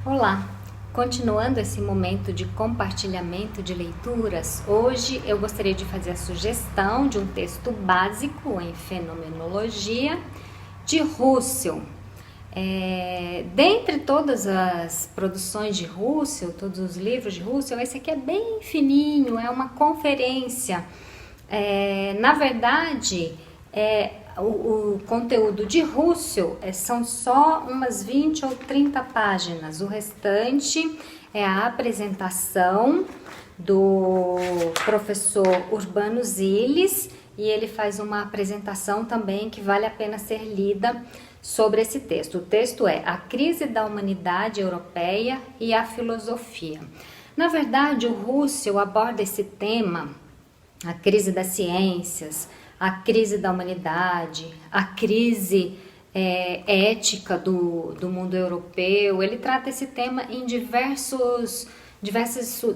Olá! Continuando esse momento de compartilhamento de leituras, hoje eu gostaria de fazer a sugestão de um texto básico em fenomenologia de Russell. Dentre todas as produções de Russell, todos os livros de Russell, esse aqui é bem fininho, é uma conferência. Na verdade, o conteúdo de Russell são só umas 20 ou 30 páginas. O restante é a apresentação do professor Urbano Ziles, e ele faz uma apresentação também que vale a pena ser lida sobre esse texto. O texto é A Crise da Humanidade Europeia e a Filosofia. Na verdade, o Russell aborda esse tema, a crise das ciências, a crise da humanidade, a crise ética do mundo europeu. Ele trata esse tema em diversas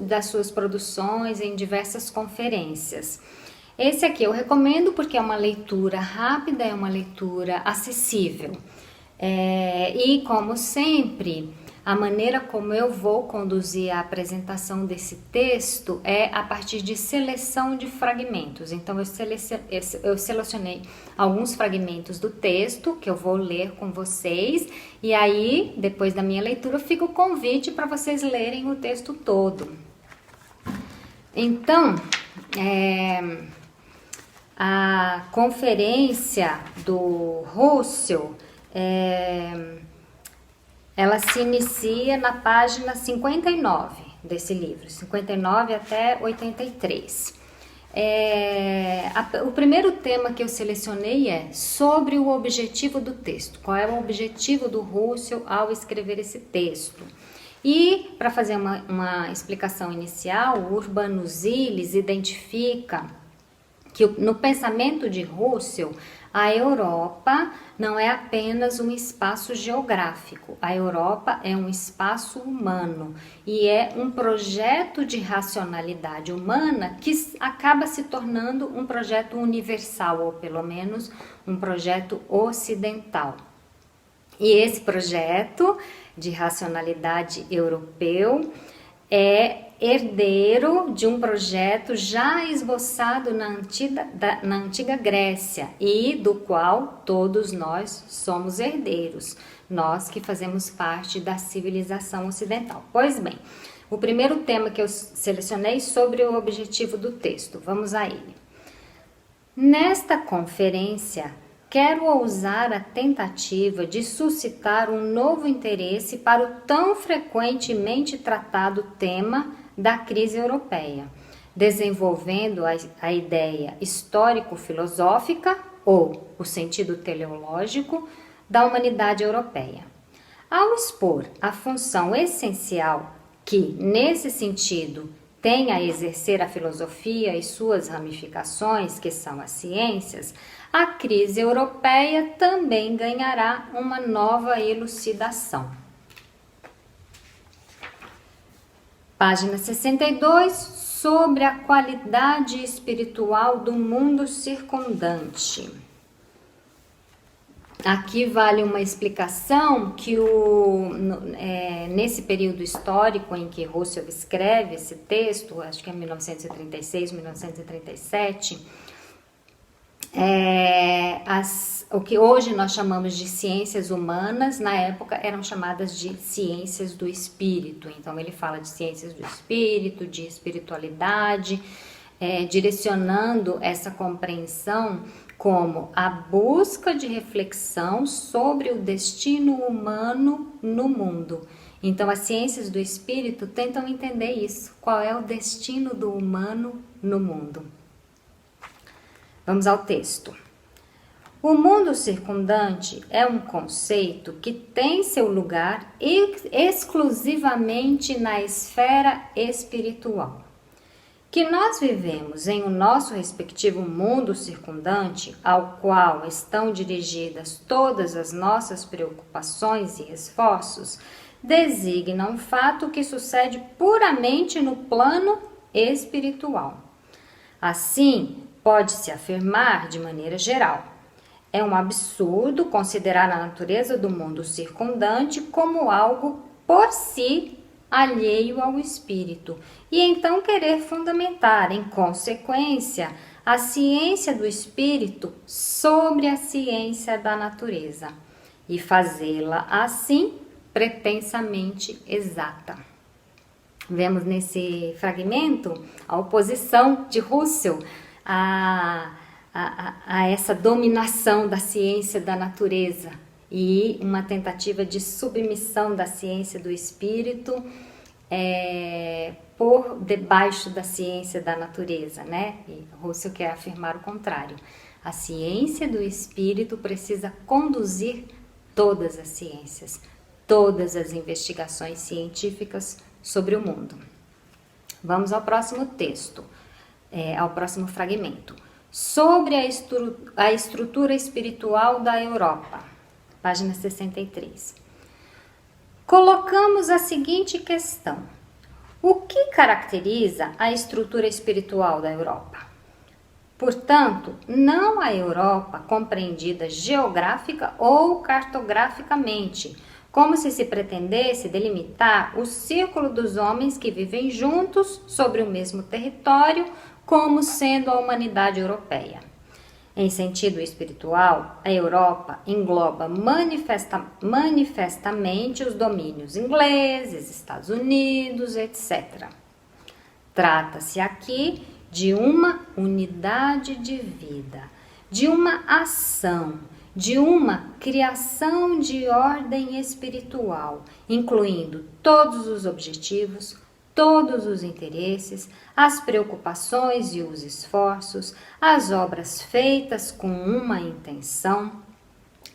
das suas produções, em diversas conferências. Esse aqui eu recomendo porque é uma leitura rápida, é uma leitura acessível. E como sempre, a maneira como eu vou conduzir a apresentação desse texto é a partir de seleção de fragmentos. Então eu selecionei alguns fragmentos do texto que eu vou ler com vocês, e aí depois da minha leitura fica o convite para vocês lerem o texto todo. Então, a conferência do Russell, ela se inicia na página 59 desse livro, 59 até 83. O primeiro tema que eu selecionei é sobre o objetivo do texto. Qual é o objetivo do Russell ao escrever esse texto? E, para fazer uma explicação inicial, o Urbano Ziles identifica que no pensamento de Russell, a Europa não é apenas um espaço geográfico, a Europa é um espaço humano e é um projeto de racionalidade humana que acaba se tornando um projeto universal, ou pelo menos um projeto ocidental. E esse projeto de racionalidade europeu é herdeiro de um projeto já esboçado na antiga Grécia e do qual todos nós somos herdeiros, nós que fazemos parte da civilização ocidental. Pois bem, o primeiro tema que eu selecionei sobre o objetivo do texto, vamos a ele. Nesta conferência, quero ousar a tentativa de suscitar um novo interesse para o tão frequentemente tratado tema da crise europeia, desenvolvendo a ideia histórico-filosófica ou o sentido teleológico da humanidade europeia. Ao expor a função essencial que, nesse sentido, tem a exercer a filosofia e suas ramificações, que são as ciências, a crise europeia também ganhará uma nova elucidação. Página 62, sobre a qualidade espiritual do mundo circundante. Aqui vale uma explicação que nesse período histórico em que Russell escreve esse texto, acho que é 1936, 1937, o que hoje nós chamamos de ciências humanas, na época eram chamadas de ciências do espírito. Então ele fala de ciências do espírito, de espiritualidade, direcionando essa compreensão como a busca de reflexão sobre o destino humano no mundo. Então as ciências do espírito tentam entender isso, qual é o destino do humano no mundo. Vamos ao texto. O mundo circundante é um conceito que tem seu lugar exclusivamente na esfera espiritual. Que nós vivemos em o nosso respectivo mundo circundante, ao qual estão dirigidas todas as nossas preocupações e esforços, designa um fato que sucede puramente no plano espiritual. Assim, pode-se afirmar de maneira geral: é um absurdo considerar a natureza do mundo circundante como algo por si alheio ao espírito, e então querer fundamentar, em consequência, a ciência do espírito sobre a ciência da natureza, e fazê-la assim pretensamente exata. Vemos nesse fragmento a oposição de Russell a essa dominação da ciência da natureza e uma tentativa de submissão da ciência do espírito por debaixo da ciência da natureza, né? E Russell quer afirmar o contrário. A ciência do espírito precisa conduzir todas as ciências, todas as investigações científicas sobre o mundo. Vamos ao próximo texto, ao próximo fragmento. Sobre a estrutura espiritual da Europa, página 63. Colocamos a seguinte questão: o que caracteriza a estrutura espiritual da Europa? Portanto, não a Europa compreendida geográfica ou cartograficamente, como se pretendesse delimitar o círculo dos homens que vivem juntos sobre o mesmo território, como sendo a humanidade europeia. Em sentido espiritual, a Europa engloba manifestamente os domínios ingleses, Estados Unidos, etc. Trata-se aqui de uma unidade de vida, de uma ação, de uma criação de ordem espiritual, incluindo todos os objetivos, todos os interesses, as preocupações e os esforços, as obras feitas com uma intenção,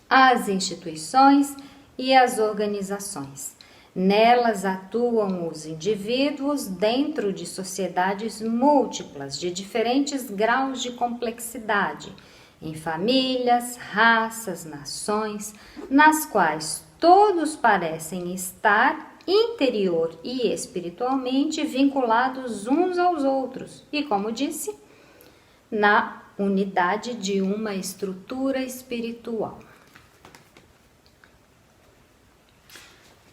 as instituições e as organizações. Nelas atuam os indivíduos dentro de sociedades múltiplas, de diferentes graus de complexidade, em famílias, raças, nações, nas quais todos parecem estar interior e espiritualmente vinculados uns aos outros e, como disse, na unidade de uma estrutura espiritual.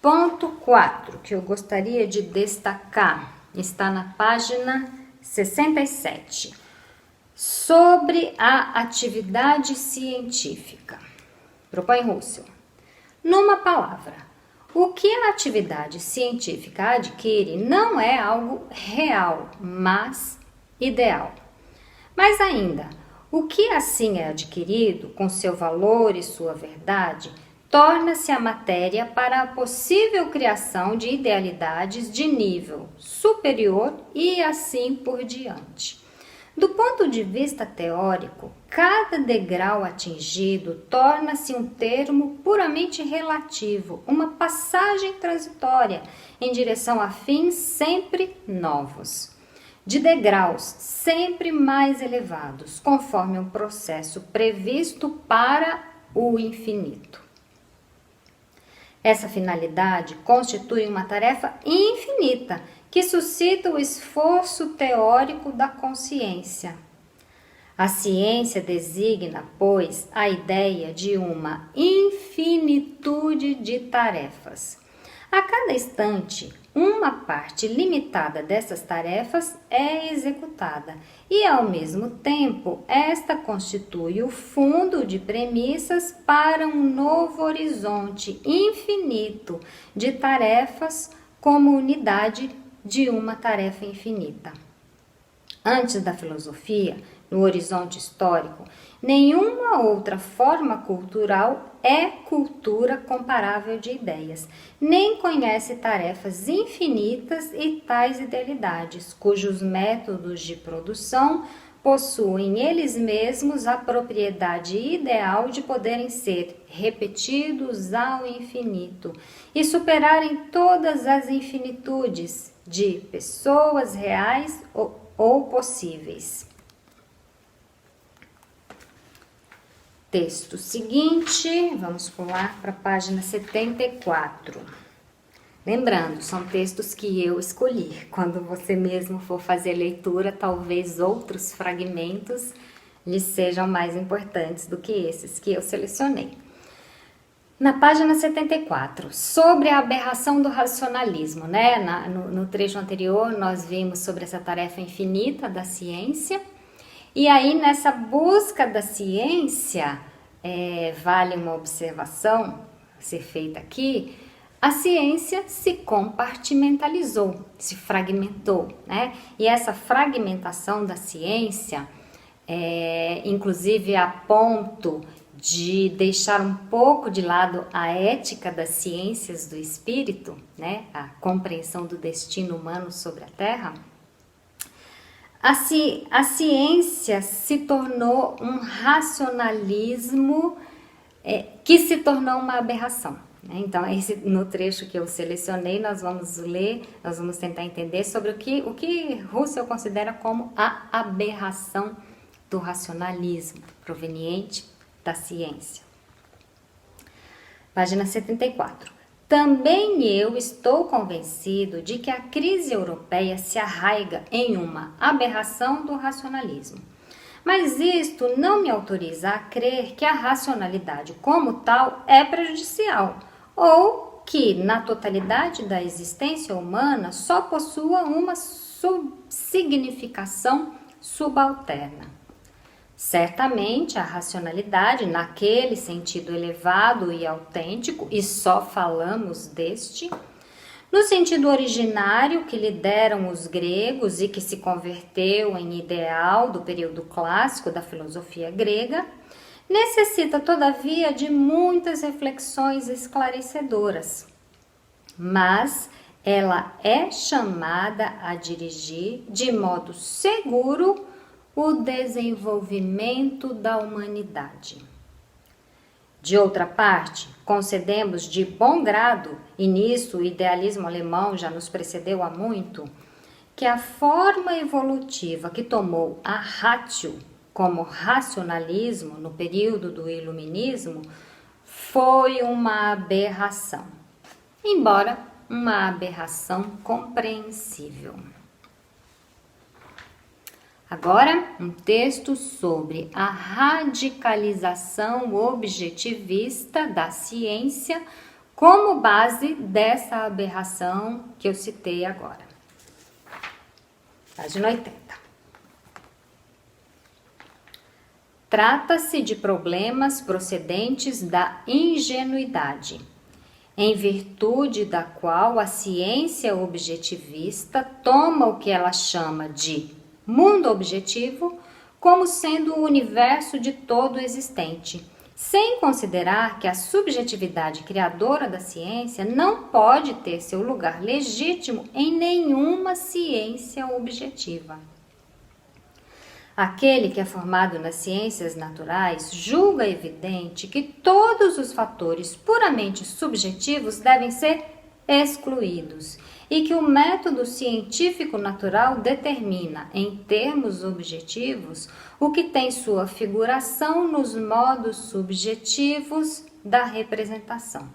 Ponto 4, que eu gostaria de destacar, está na página 67, sobre a atividade científica. Propõe Russell. Numa palavra, o que a atividade científica adquire não é algo real, mas ideal. Mais ainda, o que assim é adquirido, com seu valor e sua verdade, torna-se a matéria para a possível criação de idealidades de nível superior e assim por diante. Do ponto de vista teórico, cada degrau atingido torna-se um termo puramente relativo, uma passagem transitória em direção a fins sempre novos, de degraus sempre mais elevados, conforme um processo previsto para o infinito. Essa finalidade constitui uma tarefa infinita que suscita o esforço teórico da consciência. A ciência designa, pois, a ideia de uma infinitude de tarefas. A cada instante, uma parte limitada dessas tarefas é executada e, ao mesmo tempo, esta constitui o fundo de premissas para um novo horizonte infinito de tarefas como unidade de uma tarefa infinita. Antes da filosofia, no horizonte histórico, nenhuma outra forma cultural é cultura comparável de ideias, nem conhece tarefas infinitas e tais idealidades, cujos métodos de produção possuem eles mesmos a propriedade ideal de poderem ser repetidos ao infinito e superarem todas as infinitudes de pessoas reais ou possíveis. Texto seguinte, vamos pular para a página 74. Lembrando, são textos que eu escolhi. Quando você mesmo for fazer leitura, talvez outros fragmentos lhes sejam mais importantes do que esses que eu selecionei. Na página 74, sobre a aberração do racionalismo, né? No trecho anterior, nós vimos sobre essa tarefa infinita da ciência. E aí, nessa busca da ciência, vale uma observação a ser feita aqui, a ciência se compartimentalizou, se fragmentou, né? E essa fragmentação da ciência, inclusive a ponto de deixar um pouco de lado a ética das ciências do espírito, né? A compreensão do destino humano sobre a Terra, a ciência se tornou um racionalismo que se tornou uma aberração, né? Então, no trecho que eu selecionei, nós vamos ler, nós vamos tentar entender sobre o que Russell considera como a aberração do racionalismo proveniente da ciência. Página 74. Também eu estou convencido de que a crise europeia se arraiga em uma aberração do racionalismo. Mas isto não me autoriza a crer que a racionalidade como tal é prejudicial, ou que, na totalidade da existência humana, só possua uma significação subalterna. Certamente a racionalidade, naquele sentido elevado e autêntico, e só falamos deste, no sentido originário que lhe deram os gregos e que se converteu em ideal do período clássico da filosofia grega, necessita todavia de muitas reflexões esclarecedoras, mas ela é chamada a dirigir de modo seguro o desenvolvimento da humanidade. De outra parte, concedemos de bom grado, e nisso o idealismo alemão já nos precedeu há muito, que a forma evolutiva que tomou a ratio como racionalismo no período do iluminismo foi uma aberração, embora uma aberração compreensível. Agora, um texto sobre a radicalização objetivista da ciência como base dessa aberração que eu citei agora. Página 80. Trata-se de problemas procedentes da ingenuidade, em virtude da qual a ciência objetivista toma o que ela chama de mundo objetivo como sendo o universo de todo existente, sem considerar que a subjetividade criadora da ciência não pode ter seu lugar legítimo em nenhuma ciência objetiva. Aquele que é formado nas ciências naturais julga evidente que todos os fatores puramente subjetivos devem ser excluídos e que o método científico natural determina, em termos objetivos, o que tem sua figuração nos modos subjetivos da representação.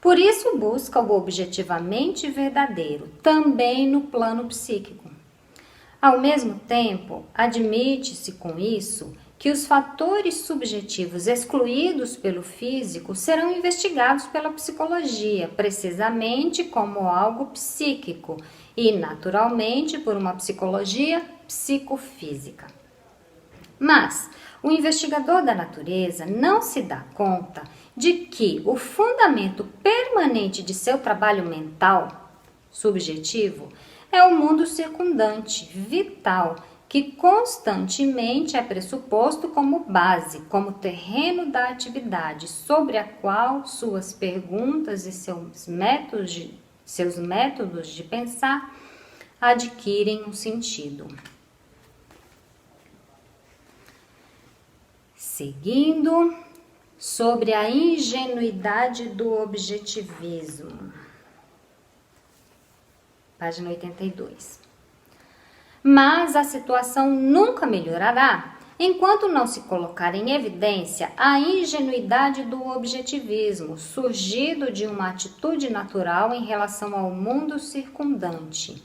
Por isso busca o objetivamente verdadeiro, também no plano psíquico. Ao mesmo tempo, admite-se com isso que os fatores subjetivos excluídos pelo físico serão investigados pela psicologia, precisamente como algo psíquico e, naturalmente, por uma psicologia psicofísica. Mas o investigador da natureza não se dá conta de que o fundamento permanente de seu trabalho mental, subjetivo, é o mundo circundante, vital, que constantemente é pressuposto como base, como terreno da atividade, sobre a qual suas perguntas e seus métodos de pensar adquirem um sentido. Seguindo, sobre a ingenuidade do objetivismo. Página 82. Mas a situação nunca melhorará enquanto não se colocar em evidência a ingenuidade do objetivismo, surgido de uma atitude natural em relação ao mundo circundante,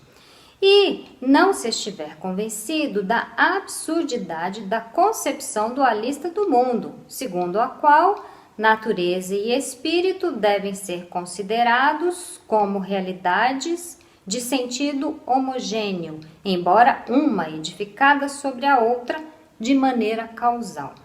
e não se estiver convencido da absurdidade da concepção dualista do mundo, segundo a qual natureza e espírito devem ser considerados como realidades de sentido homogêneo, embora uma edificada sobre a outra de maneira causal.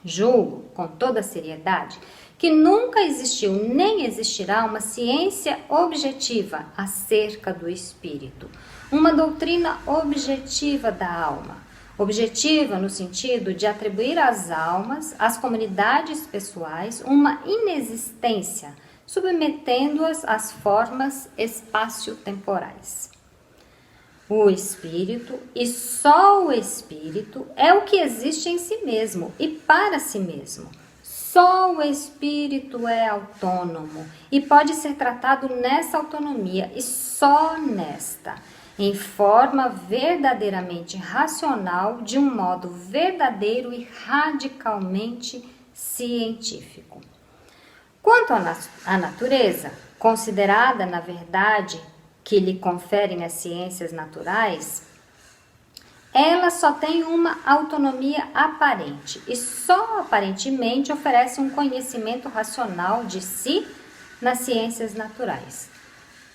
Julgo, com toda seriedade, que nunca existiu nem existirá uma ciência objetiva acerca do espírito, uma doutrina objetiva da alma. Objetiva no sentido de atribuir às almas, às comunidades pessoais, uma inexistência, submetendo-as às formas espaço-temporais. O espírito, e só o espírito, é o que existe em si mesmo e para si mesmo. Só o espírito é autônomo e pode ser tratado nessa autonomia e só nesta, em forma verdadeiramente racional, de um modo verdadeiro e radicalmente científico. Quanto à natureza, considerada na verdade que lhe conferem as ciências naturais, ela só tem uma autonomia aparente e só aparentemente oferece um conhecimento racional de si nas ciências naturais.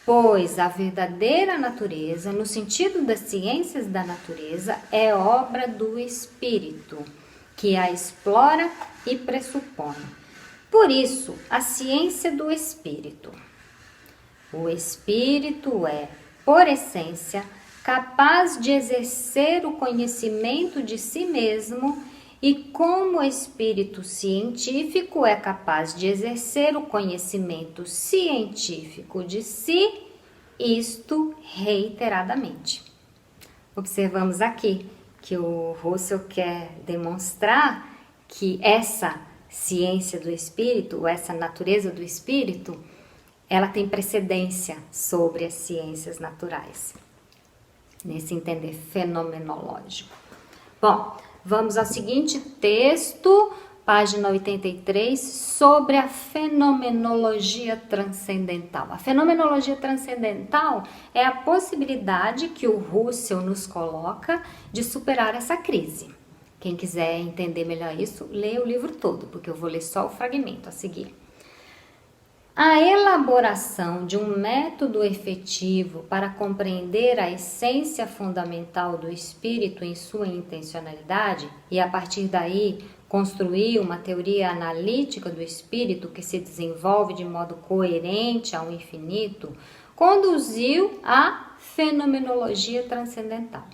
Pois a verdadeira natureza, no sentido das ciências da natureza, é obra do espírito, que a explora e pressupõe. Por isso, a ciência do espírito. O espírito é, por essência, capaz de exercer o conhecimento de si mesmo e, como espírito científico, é capaz de exercer o conhecimento científico de si, isto reiteradamente. Observamos aqui que o Russell quer demonstrar que essa ciência do espírito, ou essa natureza do espírito, ela tem precedência sobre as ciências naturais, nesse entender fenomenológico. Bom, vamos ao seguinte texto, página 83, sobre a fenomenologia transcendental. A fenomenologia transcendental é a possibilidade que o Russell nos coloca de superar essa crise. Quem quiser entender melhor isso, leia o livro todo, porque eu vou ler só o fragmento a seguir. A elaboração de um método efetivo para compreender a essência fundamental do espírito em sua intencionalidade e, a partir daí, construir uma teoria analítica do espírito que se desenvolve de modo coerente ao infinito, conduziu à fenomenologia transcendental.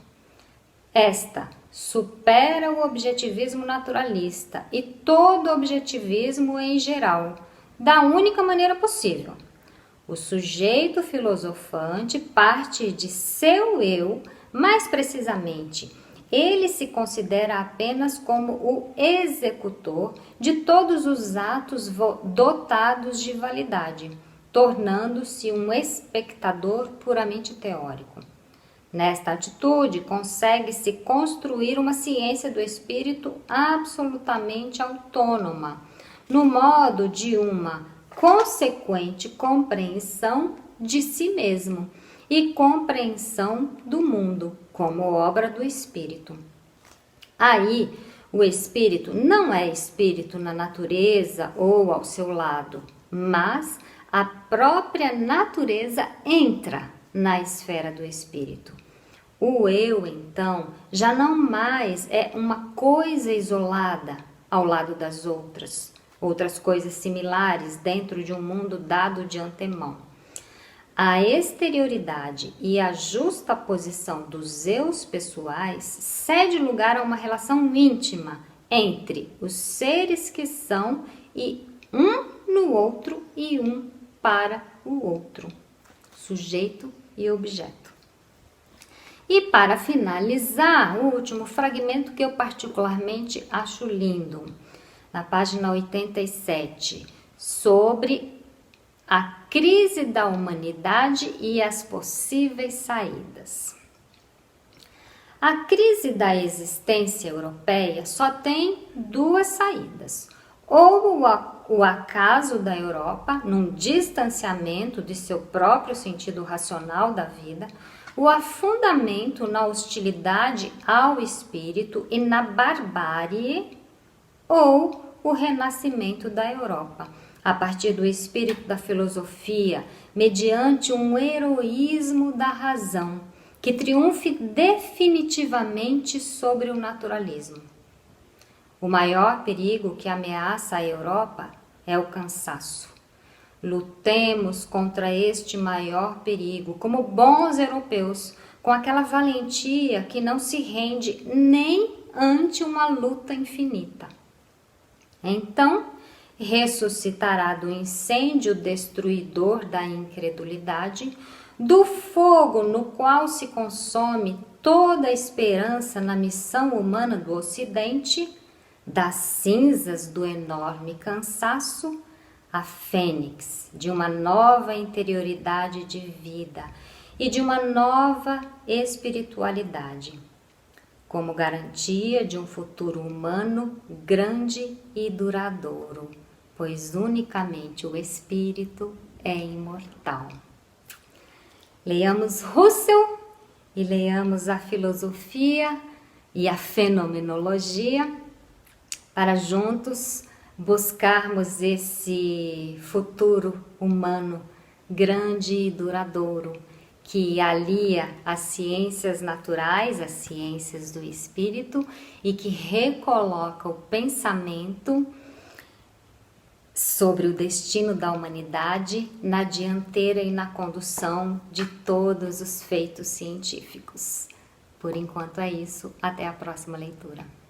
Esta supera o objetivismo naturalista e todo objetivismo em geral, da única maneira possível. O sujeito filosofante parte de seu eu, mais precisamente, ele se considera apenas como o executor de todos os atos dotados de validade, tornando-se um espectador puramente teórico. Nesta atitude, consegue-se construir uma ciência do espírito absolutamente autônoma, no modo de uma consequente compreensão de si mesmo e compreensão do mundo como obra do espírito. Aí, o espírito não é espírito na natureza ou ao seu lado, mas a própria natureza entra na esfera do espírito. O eu, então, já não mais é uma coisa isolada ao lado das outras coisas similares dentro de um mundo dado de antemão. A exterioridade e a justaposição dos eus pessoais cede lugar a uma relação íntima entre os seres que são e um no outro e um para o outro, sujeito e objeto. E para finalizar, o último fragmento que eu particularmente acho lindo, na página 87, sobre a crise da humanidade e as possíveis saídas. A crise da existência europeia só tem duas saídas: ou o acaso da Europa, num distanciamento de seu próprio sentido racional da vida, o afundamento na hostilidade ao espírito e na barbárie, ou o renascimento da Europa, a partir do espírito da filosofia, mediante um heroísmo da razão, que triunfe definitivamente sobre o naturalismo. O maior perigo que ameaça a Europa é o cansaço. Lutemos contra este maior perigo como bons europeus, com aquela valentia que não se rende nem ante uma luta infinita. Então, ressuscitará do incêndio destruidor da incredulidade, do fogo no qual se consome toda a esperança na missão humana do Ocidente, das cinzas do enorme cansaço, a fênix de uma nova interioridade de vida e de uma nova espiritualidade, como garantia de um futuro humano grande e duradouro, pois unicamente o espírito é imortal. Leiamos Russell e leiamos a filosofia e a fenomenologia para juntos buscarmos esse futuro humano grande e duradouro que alia as ciências naturais, as ciências do espírito e que recoloca o pensamento sobre o destino da humanidade na dianteira e na condução de todos os feitos científicos. Por enquanto é isso, até a próxima leitura.